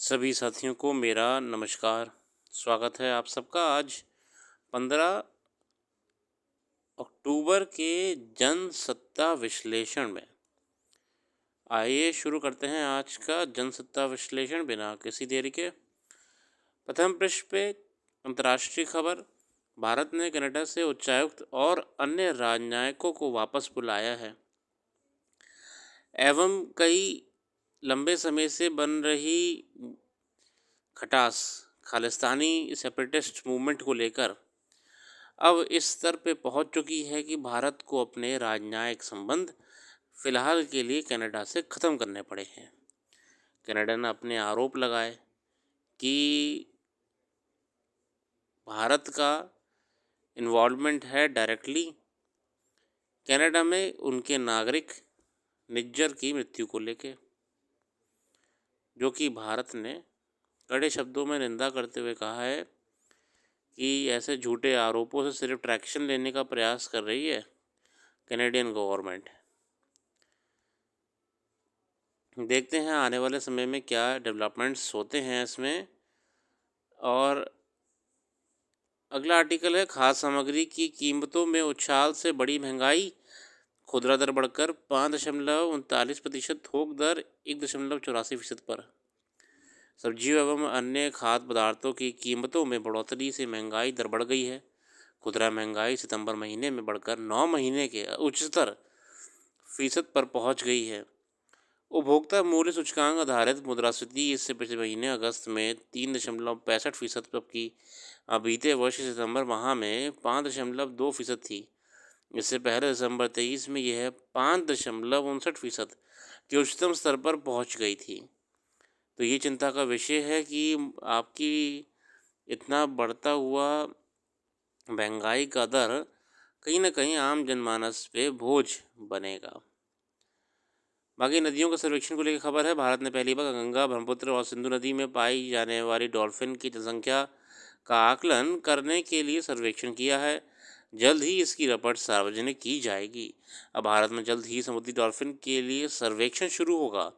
सभी साथियों को मेरा नमस्कार। स्वागत है आप सबका आज 15 अक्टूबर के जनसत्ता विश्लेषण में। आइए शुरू करते हैं आज का जनसत्ता विश्लेषण बिना किसी देरी के। प्रथम पृष्ठ पे अंतर्राष्ट्रीय खबर। भारत ने कनाडा से उच्चायुक्त और अन्य राजनयिकों को वापस बुलाया है एवं कई लंबे समय से बन रही खटास खालिस्तानी सेपरेटिस्ट मूवमेंट को लेकर अब इस स्तर पे पहुंच चुकी है कि भारत को अपने राजनयिक संबंध फिलहाल के लिए कनाडा से ख़त्म करने पड़े हैं। कनाडा ने अपने आरोप लगाए कि भारत का इन्वॉल्वमेंट है डायरेक्टली कनाडा में उनके नागरिक निज्जर की मृत्यु को लेके, जो कि भारत ने कड़े शब्दों में निंदा करते हुए कहा है कि ऐसे झूठे आरोपों से सिर्फ ट्रैक्शन लेने का प्रयास कर रही है कैनेडियन गवर्नमेंट। देखते हैं आने वाले समय में क्या डेवलपमेंट्स होते हैं इसमें। और अगला आर्टिकल है खाद्य सामग्री की कीमतों में उछाल से बड़ी महंगाई, खुदरा दर बढ़कर 5.39%, थोक दर 1.84% पर। सब्जियों एवं अन्य खाद्य पदार्थों की कीमतों में बढ़ोतरी से महंगाई दर बढ़ गई है। खुदरा महंगाई सितंबर महीने में बढ़कर 9 महीने के उच्चतर फीसद पर पहुंच गई है। उपभोक्ता मूल्य सूचकांक आधारित मुद्रास्फीति इससे पिछले महीने अगस्त में 3.65%, जबकि बीते वर्ष सितंबर माह में 5.2% थी। इससे पहले दिसंबर 23 में यह 5.59% के उच्चतम स्तर पर पहुंच गई थी। तो ये चिंता का विषय है कि आपकी इतना बढ़ता हुआ महंगाई का दर कहीं ना कहीं आम जनमानस पे बोझ बनेगा। बाकी नदियों के सर्वेक्षण को लेकर खबर है। भारत ने पहली बार गंगा, ब्रह्मपुत्र और सिंधु नदी में पाई जाने वाली डॉल्फिन की जनसंख्या का आकलन करने के लिए सर्वेक्षण किया है। जल्द ही इसकी रिपोर्ट सार्वजनिक की जाएगी। अब भारत में जल्द ही समुद्री डॉल्फिन के लिए सर्वेक्षण शुरू होगा।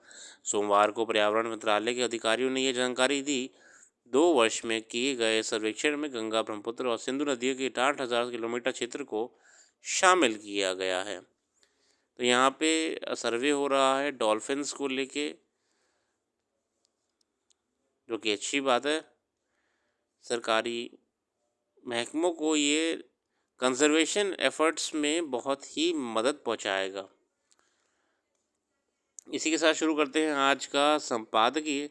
सोमवार को पर्यावरण मंत्रालय के अधिकारियों ने यह जानकारी दी। 2 वर्ष में किए गए सर्वेक्षण में गंगा, ब्रह्मपुत्र और सिंधु नदियों के 68,000 किलोमीटर क्षेत्र को शामिल किया गया है। तो यहाँ पे सर्वे हो रहा है डॉल्फिन्स को लेके, जो कि अच्छी बात है। सरकारी महकमों को ये कंजर्वेशन एफर्ट्स में बहुत ही मदद पहुँचाएगा। इसी के साथ शुरू करते हैं आज का संपादकीय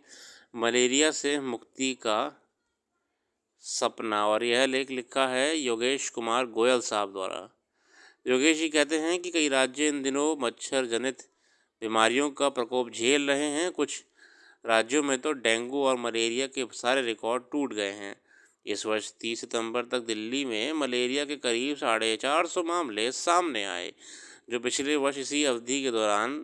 मलेरिया से मुक्ति का सपना, और यह लेख लिखा है योगेश कुमार गोयल साहब द्वारा। योगेश जी कहते हैं कि कई राज्य इन दिनों मच्छर जनित बीमारियों का प्रकोप झेल रहे हैं। कुछ राज्यों में तो डेंगू और मलेरिया के सारे रिकॉर्ड टूट गए हैं। इस वर्ष 30 सितंबर तक दिल्ली में मलेरिया के करीब 450 मामले सामने आए, जो पिछले वर्ष इसी अवधि के दौरान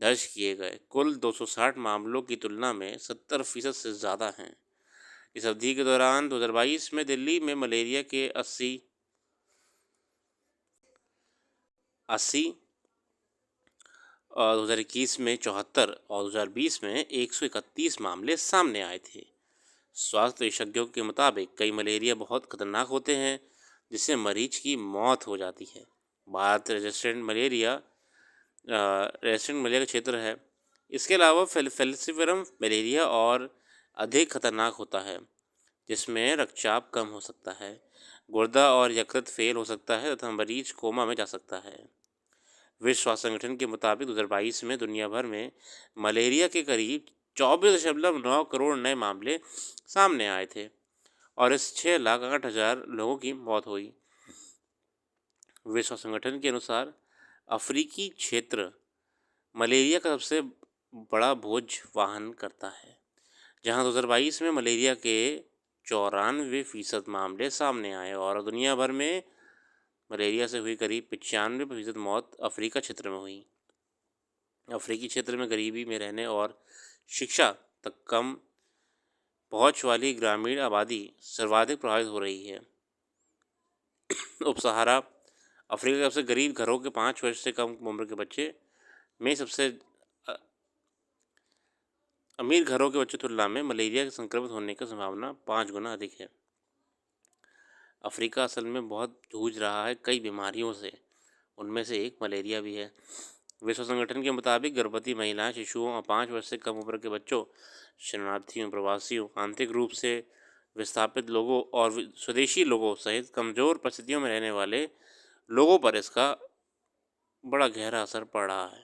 दर्ज किए गए कुल 260 मामलों की तुलना में 70% से ज़्यादा हैं। इस अवधि के दौरान 2022 में दिल्ली में मलेरिया के 80 और 2021 में 74 और 2020 में 131 मामले सामने आए थे। स्वास्थ्य विशेषज्ञों के मुताबिक कई मलेरिया बहुत खतरनाक होते हैं, जिससे मरीज की मौत हो जाती है। भारत रेजिस्टेंट मलेरिया का क्षेत्र है। इसके अलावा फेल्सिफेरम मलेरिया और अधिक खतरनाक होता है, जिसमें रक्तचाप कम हो सकता है, गुर्दा और यकृत फेल हो सकता है तथा मरीज कोमा में जा सकता है। विश्व स्वास्थ्य संगठन के मुताबिक 2022 में दुनिया भर में मलेरिया के करीब 24.9 करोड़ नए मामले सामने आए थे और इस 6,08,000 लोगों की मौत हुई। विश्व संगठन के अनुसार अफ्रीकी क्षेत्र मलेरिया का सबसे बड़ा बोझ वहन करता है, जहां 2022 में मलेरिया के 94% मामले सामने आए और दुनिया भर में मलेरिया से हुई करीब 95% मौत अफ्रीका क्षेत्र में हुई। अफ्रीकी क्षेत्र में गरीबी में रहने और शिक्षा तक कम पहुंच वाली ग्रामीण आबादी सर्वाधिक प्रभावित हो रही है। उपसहारा अफ्रीका के सबसे गरीब घरों के 5 वर्ष से कम उम्र के बच्चे में सबसे अमीर घरों के बच्चों की तुलना में मलेरिया के संक्रमित होने की संभावना 5 गुना अधिक है। अफ्रीका असल में बहुत जूझ रहा है कई बीमारियों से, उनमें से एक मलेरिया भी है। विश्व संगठन के मुताबिक गर्भवती महिलाएं, शिशुओं और 5 वर्ष से कम उम्र के बच्चों, शरणार्थियों, प्रवासियों, आंतरिक रूप से विस्थापित लोगों और स्वदेशी लोगों सहित कमज़ोर परिस्थितियों में रहने वाले लोगों पर इसका बड़ा गहरा असर पड़ रहा है।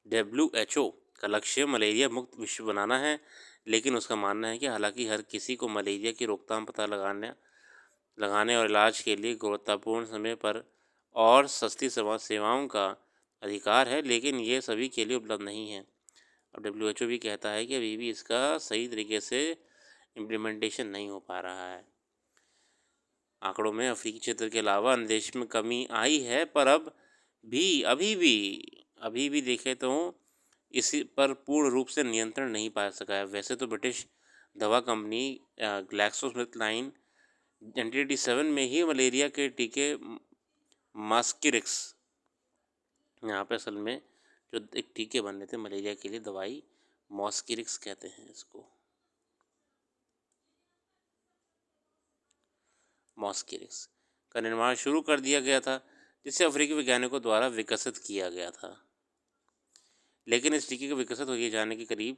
WHO का लक्ष्य मलेरिया मुक्त विश्व बनाना है, लेकिन उसका मानना है कि हालांकि हर किसी को मलेरिया की रोकथाम पता लगाने और इलाज के लिए गुणवत्तापूर्ण, समय पर और सस्ती सेवाओं का अधिकार है, लेकिन ये सभी के लिए उपलब्ध नहीं है। अब WHO भी कहता है कि अभी भी इसका सही तरीके से इम्प्लीमेंटेशन नहीं हो पा रहा है। आंकड़ों में अफ्रीकी क्षेत्र के अलावा अन्य देश में कमी आई है, पर अभी भी देखें तो इसी पर पूर्ण रूप से नियंत्रण नहीं पा सका है। वैसे तो ब्रिटिश दवा कंपनी ग्लैक्सोस्मिथक्लाइन 1987 में ही मलेरिया के टीके मॉस्किरिक्स, यहाँ पे असल में जो एक टीके बने थे मलेरिया के लिए, दवाई मॉस्किरिक्स कहते हैं इसको, मॉस्किरिक्स का निर्माण शुरू कर दिया गया था, जिसे अफ्रीकी वैज्ञानिकों द्वारा विकसित किया गया था। लेकिन इस टीके के विकसित हो जाने के करीब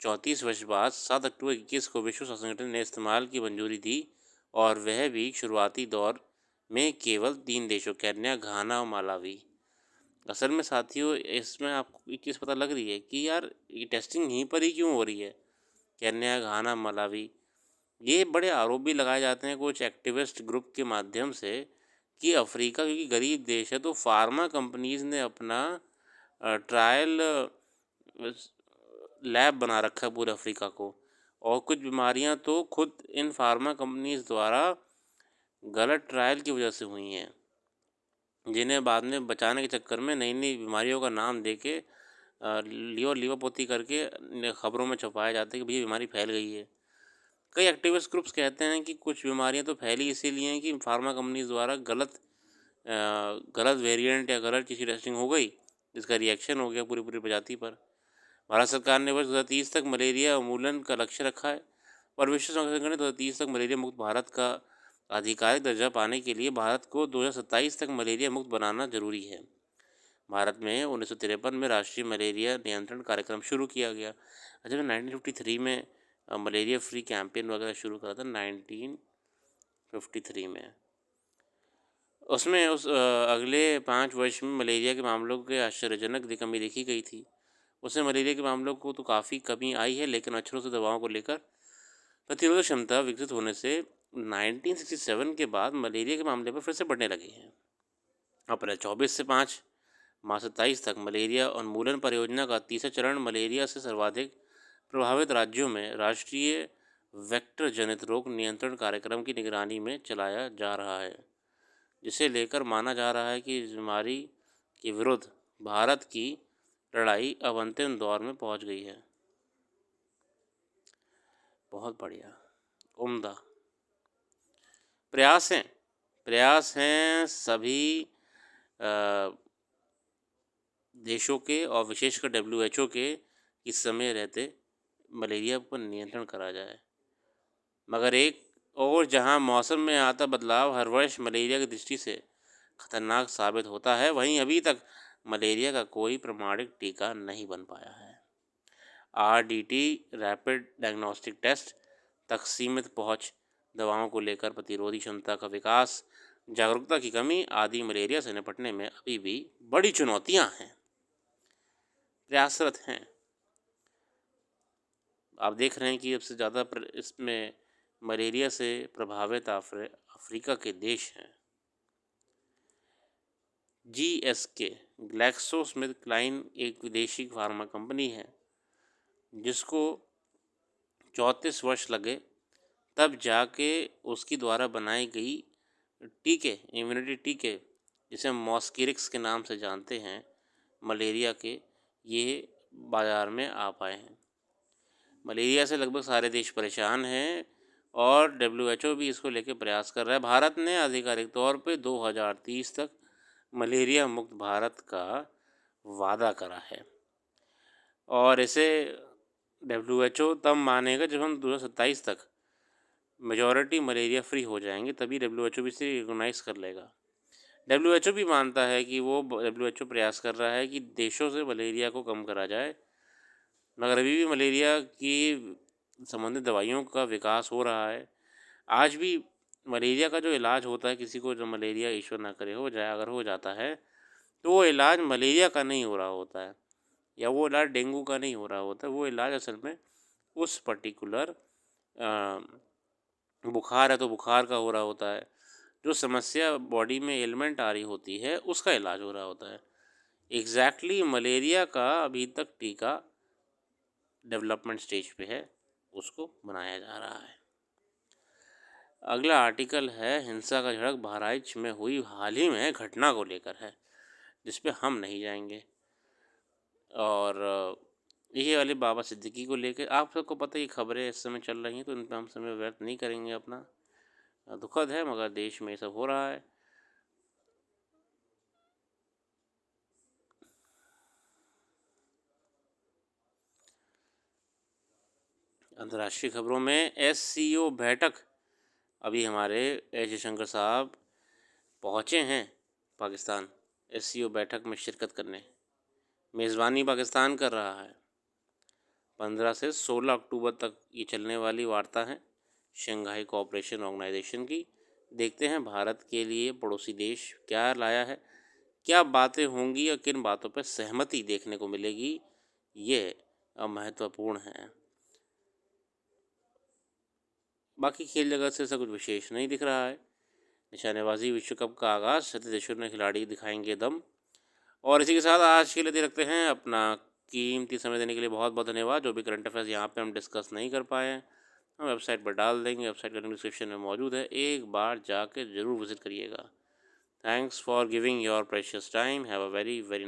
34 वर्ष बाद 7 अक्टूबर 21 को विश्व स्वास्थ्य संगठन ने इस्तेमाल की मंजूरी दी, और वह भी शुरुआती दौर में केवल 3 देशों, केन्या, घाना और मालावी। असल में साथियों, इसमें आपको एक चीज़ पता लग रही है कि यार ये टेस्टिंग यहीं पर ही क्यों हो रही है, केन्या, घाना, मलावी। ये बड़े आरोप भी लगाए जाते हैं कुछ एक्टिविस्ट ग्रुप के माध्यम से कि अफ्रीका क्योंकि गरीब देश है, तो फार्मा कंपनीज़ ने अपना ट्रायल लैब बना रखा है पूरे अफ्रीका को, और कुछ बीमारियां तो खुद इन फार्मा कंपनीज़ द्वारा गलत ट्रायल की वजह से हुई हैं, जिन्हें बाद में बचाने के चक्कर में नई नई बीमारियों का नाम दे के लीवापोती करके खबरों में छपाया जाता है कि भैया बीमारी फैल गई है। कई एक्टिविस्ट ग्रुप्स कहते हैं कि कुछ बीमारियां तो फैली इसीलिए हैं कि फार्मा कंपनीज द्वारा गलत वेरिएंट या गलत किसी टेस्टिंग हो गई, जिसका रिएक्शन हो गया पूरी पूरी प्रजाति पर। भारत सरकार ने वर्ष 2030 तक मलेरिया उन्मूलन का लक्ष्य रखा है, और विश्व स्वास्थ्य संगठन ने 2030 तक मलेरिया मुक्त भारत का आधिकारिक दर्जा पाने के लिए भारत को 2027 तक मलेरिया मुक्त बनाना जरूरी है। भारत में 1953 में राष्ट्रीय मलेरिया नियंत्रण कार्यक्रम शुरू किया गया। अच्छा, 1953 में मलेरिया फ्री कैंपेन वगैरह शुरू करा था 1953 में। उसमें अगले 5 वर्ष में मलेरिया के मामलों के आश्चर्यजनक कमी देखी गई थी। उसमें मलेरिया के मामलों को तो काफ़ी कमी आई है, लेकिन मच्छरों से दवाओं को लेकर प्रतिरोधक क्षमता विकसित होने से 1967 के बाद मलेरिया के मामले पर फिर से बढ़ने लगे हैं। अप्रैल 24 से 5 मार्च 27 तक मलेरिया उन्मूलन परियोजना का तीसरा चरण मलेरिया से सर्वाधिक प्रभावित राज्यों में राष्ट्रीय वेक्टर जनित रोग नियंत्रण कार्यक्रम की निगरानी में चलाया जा रहा है, जिसे लेकर माना जा रहा है कि इस बीमारी के विरुद्ध भारत की लड़ाई अब अंतिम दौर में पहुंच गई है। बहुत बढ़िया, उम्दा प्रयास हैं सभी देशों के और विशेषकर WHO के कि समय रहते मलेरिया पर नियंत्रण करा जाए। मगर एक और जहां मौसम में आता बदलाव हर वर्ष मलेरिया की दृष्टि से खतरनाक साबित होता है, वहीं अभी तक मलेरिया का कोई प्रमाणिक टीका नहीं बन पाया है। RDT रैपिड डायग्नोस्टिक टेस्ट तक सीमित पहुंच, दवाओं को लेकर प्रतिरोधी क्षमता का विकास, जागरूकता की कमी आदि मलेरिया से निपटने में अभी भी बड़ी चुनौतियां हैं। प्रयासरत हैं। आप देख रहे हैं कि सबसे ज़्यादा इसमें मलेरिया से प्रभावित अफ्रीका के देश हैं। GSK ग्लैक्सोस्मिथक्लाइन एक विदेशी फार्मा कंपनी है, जिसको 34 वर्ष लगे तब जाके उसकी द्वारा बनाई गई टीके, इम्यूनिटी टीके, जिसे हम मॉस्किरिक्स के नाम से जानते हैं, मलेरिया के, ये बाज़ार में आ पाए हैं। मलेरिया से लगभग सारे देश परेशान हैं, और WHO भी इसको लेकर प्रयास कर रहा है। भारत ने आधिकारिक तौर पे 2030 तक मलेरिया मुक्त भारत का वादा करा है। और इसे WHO तब मानेगा जब हम 2027 तक मेजॉरिटी मलेरिया फ्री हो जाएंगे, तभी WHO भी इसे रिकॉग्नाइज़ कर लेगा। WHO भी मानता है कि WHO प्रयास कर रहा है कि देशों से मलेरिया को कम करा जाए, मगर अभी भी मलेरिया की संबंधित दवाइयों का विकास हो रहा है। आज भी मलेरिया का जो इलाज होता है, किसी को जो मलेरिया ईश्वर ना करे हो जाए, अगर हो जाता है तो वो इलाज मलेरिया का नहीं हो रहा होता है, या वो इलाज डेंगू का नहीं हो रहा होता है। वो इलाज असल में उस पर्टिकुलर बुखार है तो बुखार का हो रहा होता है, जो समस्या बॉडी में एलिमेंट आ रही होती है उसका इलाज हो रहा होता है। एग्जैक्टली मलेरिया का अभी तक टीका डेवलपमेंट स्टेज पे है, उसको बनाया जा रहा है। अगला आर्टिकल है हिंसा का झड़प बहराइच में हुई हाल ही में घटना को लेकर है, जिस पे हम नहीं जाएंगे। और ये वाले बाबा सिद्दीकी को लेकर आप सबको पता है, खबरें इस समय चल रही हैं, तो इन पर हम समय व्यर्थ नहीं करेंगे अपना। दुखद है मगर देश में ये सब हो रहा है। अंतर्राष्ट्रीय खबरों में SCO बैठक, अभी हमारे एस जयशंकर साहब पहुँचे हैं पाकिस्तान SCO बैठक में शिरकत करने। मेज़बानी पाकिस्तान कर रहा है। 15 से 16 अक्टूबर तक ये चलने वाली वार्ता है शंघाई कोऑपरेशन ऑर्गेनाइजेशन की। देखते हैं भारत के लिए पड़ोसी देश क्या लाया है, क्या बातें होंगी और किन बातों पर सहमति देखने को मिलेगी, ये महत्वपूर्ण है। बाकी खेल जगत से ऐसा कुछ विशेष नहीं दिख रहा है। निशानेबाजी विश्व कप का आगाज़, 37 देशों में खिलाड़ी दिखाएंगे दम। और इसी के साथ आज के लिए दे रखते हैं अपना कीमती समय देने के लिए बहुत बहुत धन्यवाद। जो भी करंट अफेयर्स यहाँ पे हम डिस्कस नहीं कर पाए हैं, हम वेबसाइट पर डाल देंगे, वेबसाइट का लिंक डिस्क्रिप्शन में मौजूद है, एक बार जाकर ज़रूर विज़िट करिएगा। Thanks for giving your precious time. Have a very very